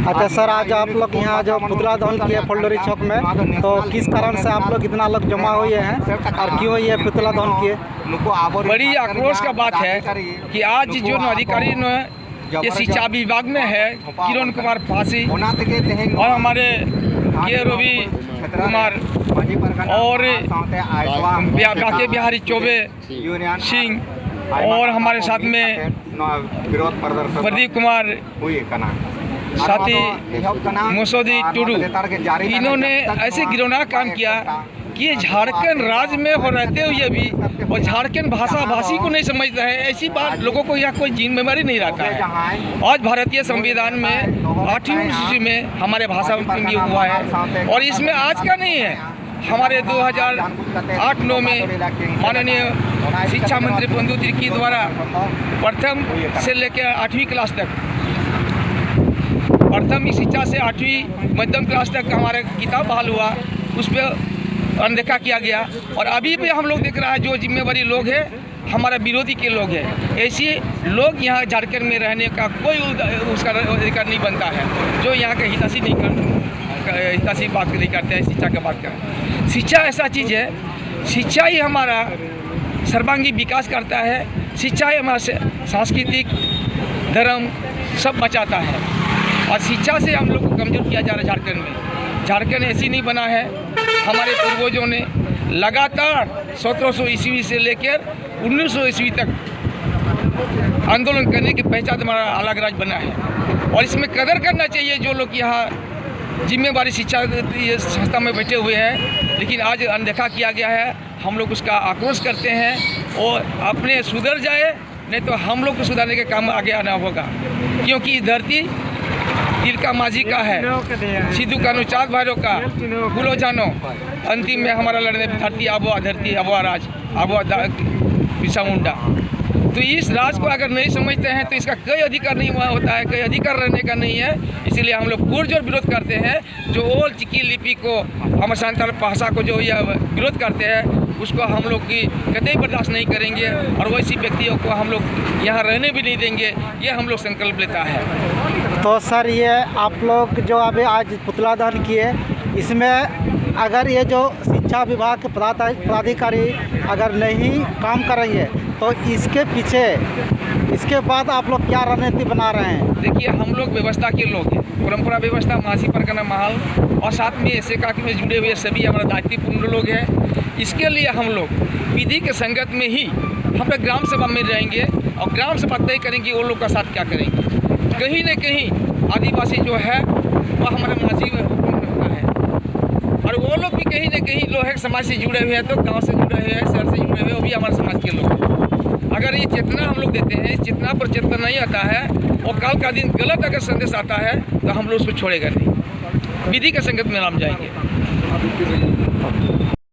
अच्छा सर, आज आप लोग यहाँ जो पुतला दहन किए फुलडोरी चौक में, तो किस कारण से आप लोग इतना लोग जमा हुए हैं और क्यों ये पुतला दहन किए? बड़ी आक्रोश का बात है कि आज जो अधिकारी ये शिक्षा विभाग में है किरण कुमार फांसी और हमारे के रवि कुमार और बाके बिहारी चौबे सिंह और हमारे साथ में प्रदीप कुमार साथी मुसोदी टुडू, इन्होंने ऐसे गिरौना काम किया कि ये झारखंड राज्य में हो रहते हुए भी और झारखंड भाषा भाषी को नहीं समझता है। ऐसी बात लोगों को यहाँ कोई जिम्मेदारी नहीं रहता है। आज भारतीय संविधान में 8वीं अनुसूची में हमारे भाषा में हुआ है और इसमें आज का नहीं है। हमारे 2008-9 में माननीय शिक्षा मंत्री बंधु तिर्की द्वारा प्रथम से लेकर 8वीं क्लास तक, प्रथम शिक्षा से 8वीं मध्यम क्लास तक हमारा किताब बहाल हुआ, उस पर अनदेखा किया गया। और अभी भी हम लोग देख रहा है जो जिम्मेवारी लोग हैं हमारा विरोधी के लोग हैं, ऐसे लोग यहाँ झारखंड में रहने का कोई उसका अधिकार नहीं बनता है जो यहाँ का हितैषी बात नहीं करते हैं। शिक्षा का बात करें, शिक्षा ऐसा चीज़ है, शिक्षा ही हमारा सर्वांगीण विकास करता है। शिक्षा ही हमारा सांस्कृतिक धर्म सब बचाता है और शिक्षा से हम लोग को कमज़ोर किया जा रहा है। झारखंड में झारखंड ऐसी नहीं बना है। हमारे पूर्वजों ने लगातार 1700 ईस्वी से लेकर 1900 ईस्वी तक आंदोलन करने की पहचान हमारा अलग राज्य बना है और इसमें कदर करना चाहिए जो लोग यहाँ जिम्मेवारी शिक्षा संस्था में बैठे हुए हैं, लेकिन आज अनदेखा किया गया है। हम लोग उसका आक्रोश करते हैं और अपने सुधर जाए, नहीं तो हम लोग को सुधारने का काम आगे आना होगा, क्योंकि धरती तिलका माझी का है, सिद्धू कानू चाँद भैरव का, फूलो जानो, अंतिम में हमारा लड़ने धरती आबो राज आबो बिरसा मुंडा। तो इस राज को अगर नहीं समझते हैं तो इसका कोई अधिकार नहीं होता है, कोई अधिकार रहने का नहीं है। इसीलिए हम लोग पुरजोर विरोध करते हैं। जो ओल चिकी लिपि को हम सांताल भाषा को जो यह विरोध करते हैं उसको हम लोग की कतई बर्दाश्त नहीं करेंगे और वैसी व्यक्तियों को हम लोग यहाँ रहने भी नहीं देंगे, ये हम लोग संकल्प लेता है। तो सर, ये आप लोग जो अभी आज पुतला दहन किए, इसमें अगर ये जो शिक्षा विभाग के पदाधिकारी अगर नहीं काम करेंगे तो इसके पीछे इसके बाद आप लोग क्या रणनीति बना रहे हैं? देखिए, हम लोग व्यवस्था के लोग हैं, परंपरा व्यवस्था महासी परगना महल और साथ में ऐसे काकी में जुड़े हुए सभी हमारा दायित्वपूर्ण लोग हैं। इसके लिए हम लोग विधि के संगत में ही हम लोग ग्राम सभा में रहेंगे और ग्राम सभा तय करेंगे वो लोग का साथ क्या करेंगे। कहीं न कहीं आदिवासी जो है वह हमारे माझी में होता है और वो लोग भी कहीं न कहीं लोग समाज से जुड़े हुए हैं, तो गांव से जुड़े हुए हैं, शहर से जुड़े हुए हैं, वो भी हमारे समाज के लोग हैं। अगर ये चेतना हम लोग देते हैं, इस चेतना पर चेतना नहीं आता है और कल का दिन गलत अगर संदेश आता है तो हम लोग उसको छोड़ेगा नहीं, विधि के संगत में हम जाएंगे।